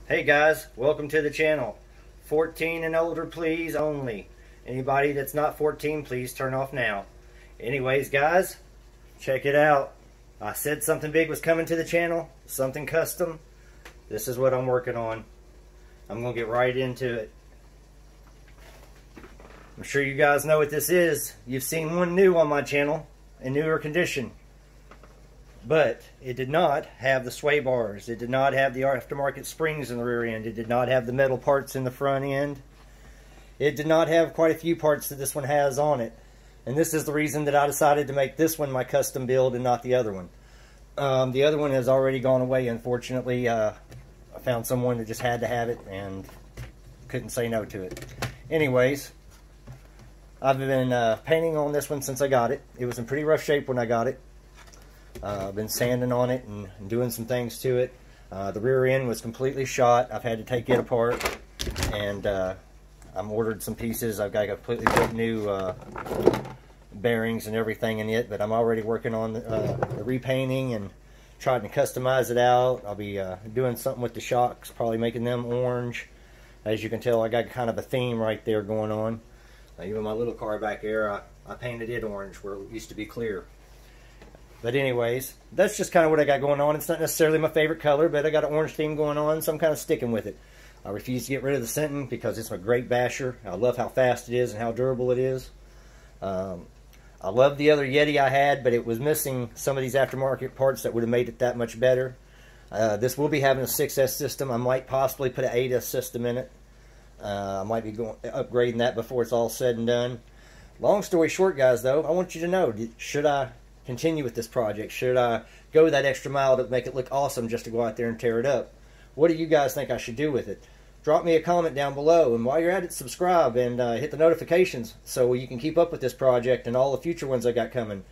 Hey guys, welcome to the channel. 14 and older please only. Anybody that's not 14, please turn off now. Anyways guys, check it out. I said something big was coming to the channel, something custom. This is what I'm working on. I'm gonna get right into it. I'm sure you guys know what this is. You've seen one new on my channel in newer condition. But it did not have the sway bars. It did not have the aftermarket springs in the rear end. It did not have the metal parts in the front end. It did not have quite a few parts that this one has on it. And this is the reason that I decided to make this one my custom build and not the other one. The other one has already gone away, unfortunately. I found someone that just had to have it and couldn't say no to it. Anyways, I've been painting on this one since I got it. It was in pretty rough shape when I got it. I've been sanding on it and doing some things to it. The rear end was completely shot. I've had to take it apart, and I'm ordered some pieces. I've got to completely put new bearings and everything in it, but I'm already working on the repainting and trying to customize it out. I'll be doing something with the shocks, probably making them orange. As you can tell, I got kind of a theme right there going on. Even my little car back there, I painted it orange where it used to be clear. But anyways, that's just kind of what I got going on. It's not necessarily my favorite color, but I got an orange theme going on, so I'm kind of sticking with it. I refuse to get rid of the Sentin because it's a great basher. I love how fast it is and how durable it is. I love the other Yeti I had, but it was missing some of these aftermarket parts that would have made it that much better. This will be having a 6S system. I might possibly put an 8S system in it. I might be upgrading that before it's all said and done. Long story short, guys, though, I want you to know, should I continue with this project? Should I go that extra mile to make it look awesome just to go out there and tear it up? What do you guys think I should do with it? Drop me a comment down below, and while you're at it, subscribe and hit the notifications so you can keep up with this project and all the future ones I got coming.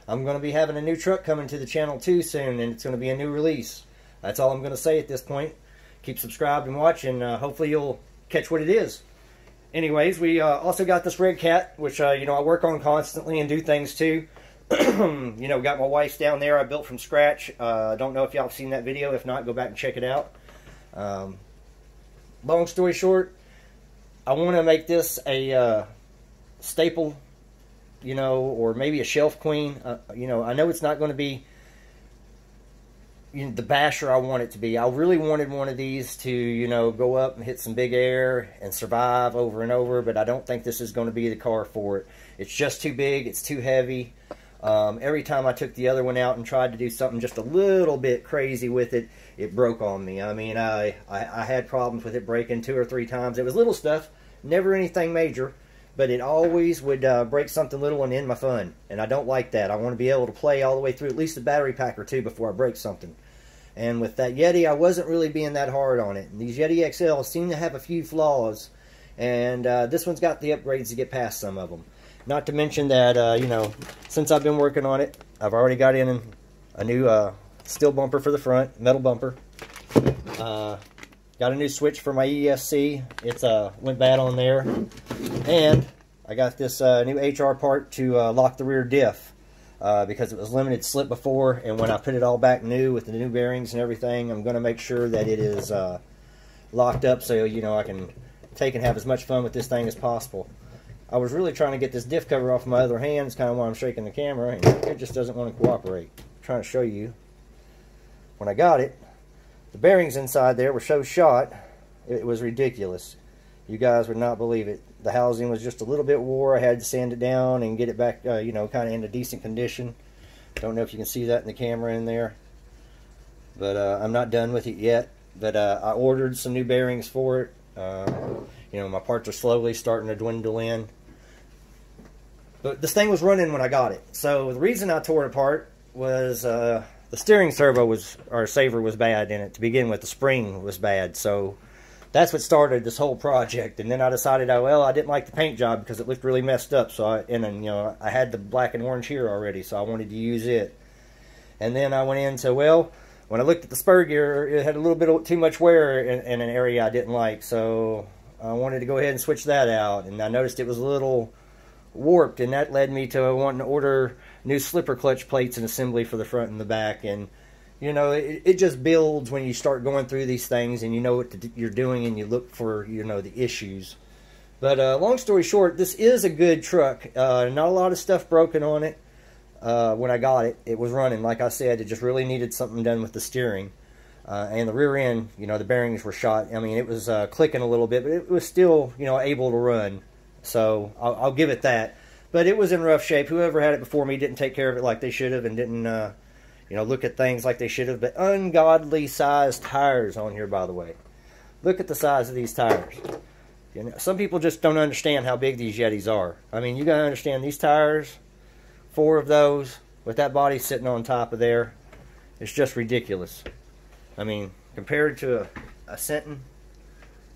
I'm going to be having a new truck coming to the channel too soon, and it's going to be a new release. That's all I'm going to say at this point. Keep subscribed and watch, and hopefully you'll catch what it is. Anyways, we also got this red cat, which I work on constantly and do things too. Got my wife's down there I built from scratch. I don't know if y'all have seen that video. If not, go back and check it out. Long story short, I want to make this a staple, or maybe a shelf queen. I know it's not going to be the basher I want it to be. I really wanted one of these to, go up and hit some big air and survive over and over, but I don't think this is going to be the car for it. It's just too big. It's too heavy. Every time I took the other one out and tried to do something just a little bit crazy with it, it broke on me. I mean, I had problems with it breaking 2 or 3 times. It was little stuff, never anything major, but it always would break something little and end my fun. And I don't like that. I want to be able to play all the way through at least a battery pack or 2 before I break something. And with that Yeti, I wasn't really being that hard on it. And these Yeti XLs seem to have a few flaws, and this one's got the upgrades to get past some of them. Not to mention that, since I've been working on it, I've already got in a new steel bumper for the front, metal bumper. Got a new switch for my ESC. It's went bad on there. And I got this new HR part to lock the rear diff because it was limited slip before. And when I put it all back new with the new bearings and everything, I'm going to make sure that it is locked up so, I can take and have as much fun with this thing as possible. I was really trying to get this diff cover off my other hand. It's kind of why I'm shaking the camera, and it just doesn't want to cooperate. I'm trying to show you. When I got it, the bearings inside there were so shot, it was ridiculous. You guys would not believe it. The housing was just a little bit wore. I had to sand it down and get it back, kind of in a decent condition. Don't know if you can see that in the camera in there. But I'm not done with it yet. But I ordered some new bearings for it. My parts are slowly starting to dwindle in. But this thing was running when I got it. So the reason I tore it apart was the steering servo saver was bad in it to begin with. The spring was bad. So that's what started this whole project. And then I decided, I didn't like the paint job because it looked really messed up. So I had the black and orange here already, so I wanted to use it. And then I went into, when I looked at the spur gear, it had a little bit too much wear in an area I didn't like. So I wanted to go ahead and switch that out. And I noticed it was a little warped, and that led me to wanting to order new slipper clutch plates and assembly for the front and the back. And You know, it just builds when you start going through these things and you know what you're doing and you look for, you know, the issues. But long story short, this is a good truck. Not a lot of stuff broken on it. When I got it, it was running. Like I said, it just really needed something done with the steering. And the rear end, you know, the bearings were shot. I mean, it was clicking a little bit, but it was still, you know, able to run. So I'll give it that. But it was in rough shape. Whoever had it before me didn't take care of it like they should have, and didn't, you know, look at things like they should have. But ungodly sized tires on here, by the way. Look at the size of these tires. You know, some people just don't understand how big these Yetis are. I mean, you got to understand these tires, 4 of those, with that body sitting on top of there, it's just ridiculous. I mean, compared to a Sentin,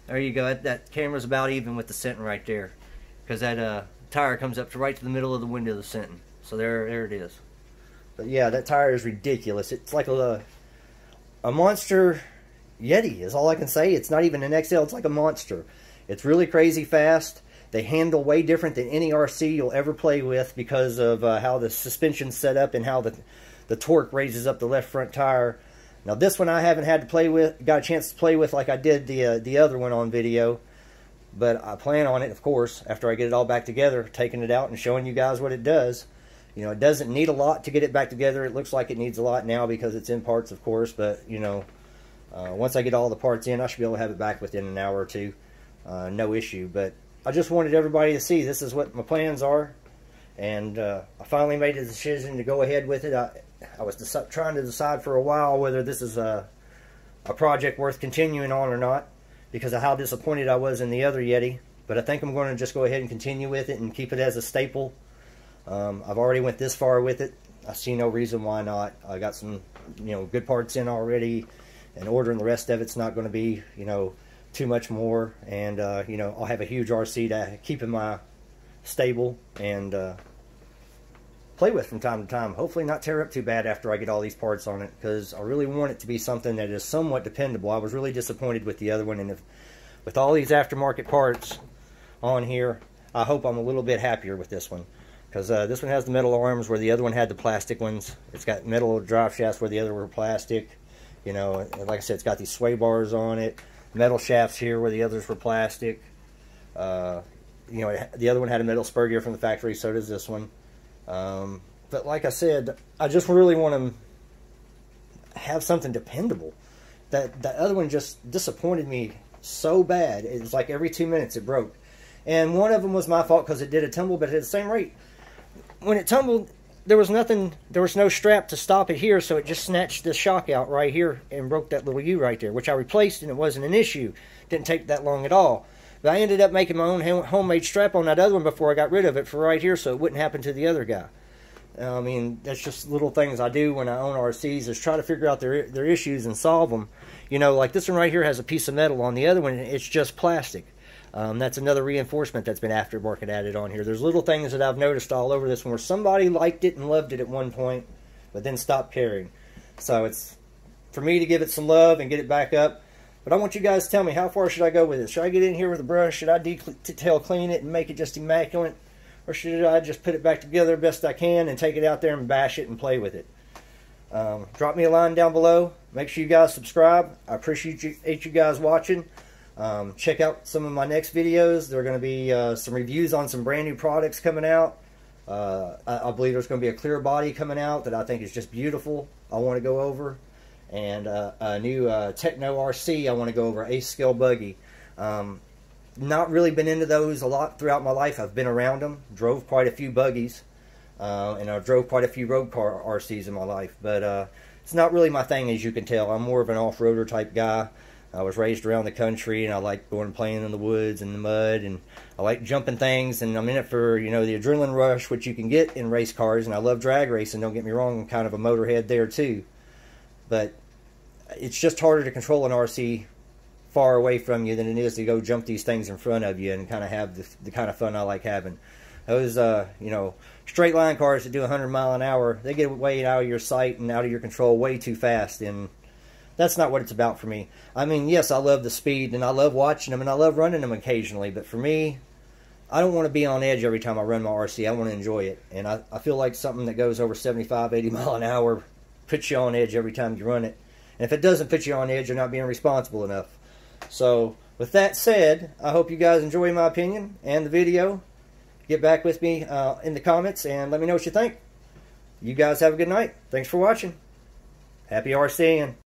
there you go. That camera's about even with the Sentin right there, because that tire comes up to right to the middle of the window of the Sentin. So there it is. But yeah, that tire is ridiculous. It's like a monster Yeti is all I can say. It's not even an XL. It's like a monster. It's really crazy fast. They handle way different than any RC you'll ever play with because of how the suspension's set up and how the torque raises up the left front tire. Now this one I haven't had to play with, got a chance to play with like I did the other one on video. But I plan on it, of course, after I get it all back together, taking it out and showing you guys what it does. You know, it doesn't need a lot to get it back together. It looks like it needs a lot now because it's in parts, of course. But, you know, once I get all the parts in, I should be able to have it back within an hour or two. No issue. But I just wanted everybody to see this is what my plans are. And I finally made a decision to go ahead with it. I was trying to decide for a while whether this is a project worth continuing on or not, because of how disappointed I was in the other Yeti. But I think I'm going to just go ahead and continue with it and keep it as a staple. I've already went this far with it. I see no reason why not. I got some, you know, good parts in already, and ordering the rest of it's not going to be, you know, too much more. And you know, I'll have a huge RC to keep in my stable and play with from time to time. Hopefully not tear up too bad after I get all these parts on it, because I really want it to be something that is somewhat dependable. I was really disappointed with the other one, and with all these aftermarket parts on here, I hope I'm a little bit happier with this one. Because this one has the metal arms where the other one had the plastic ones. It's got metal drive shafts where the other were plastic. You know, like I said, it's got these sway bars on it. Metal shafts here where the others were plastic. You know, the other one had a metal spur gear from the factory, so does this one. But like I said, I just really want to have something dependable. That other one just disappointed me so bad. It was like every 2 minutes it broke. And one of them was my fault because it did a tumble, but at the same rate, when it tumbled, there was no strap to stop it here, so it just snatched the shock out right here and broke that little U right there, which I replaced, and it wasn't an issue. Didn't take that long at all. But I ended up making my own homemade strap on that other one before I got rid of it for right here, so it wouldn't happen to the other guy. I mean, that's just little things I do when I own RCs, is try to figure out their issues and solve them. You know, like this one right here has a piece of metal on. The other one, it's just plastic. That's another reinforcement that's been aftermarket added on here. There's little things that I've noticed all over this one where somebody liked it and loved it at one point, but then stopped caring. So it's for me to give it some love and get it back up. But I want you guys to tell me, how far should I go with it? Should I get in here with a brush? Should I detail clean it and make it just immaculate? Or should I just put it back together best I can and take it out there and bash it and play with it? Drop me a line down below. Make sure you guys subscribe. I appreciate you guys watching. Check out some of my next videos. There are going to be some reviews on some brand new products coming out. I believe there's going to be a clear body coming out that I think is just beautiful. I want to go over. And a new Techno RC I want to go over, ace scale buggy. Not really been into those a lot throughout my life. I've been around them, drove quite a few buggies, and I drove quite a few road car RCs in my life. But it's not really my thing, as you can tell. I'm more of an off-roader type guy. I was raised around the country, and I like going and playing in the woods and the mud, and I like jumping things, and I'm in it for, you know, the adrenaline rush, which you can get in race cars, and I love drag racing, don't get me wrong. I'm kind of a motorhead there too. But it's just harder to control an RC far away from you than it is to go jump these things in front of you and kind of have the kind of fun I like having. Those, you know, straight line cars that do 100 miles an hour, they get way out of your sight and out of your control way too fast, and that's not what it's about for me. I mean, yes, I love the speed, and I love watching them, and I love running them occasionally, but for me, I don't want to be on edge every time I run my RC. I want to enjoy it, and I feel like something that goes over 75, 80 miles an hour puts you on edge every time you run it. And if it doesn't put you on edge, you're not being responsible enough. So with that said, I hope you guys enjoy my opinion and the video. Get back with me in the comments and let me know what you think. You guys have a good night. Thanks for watching. Happy RCing.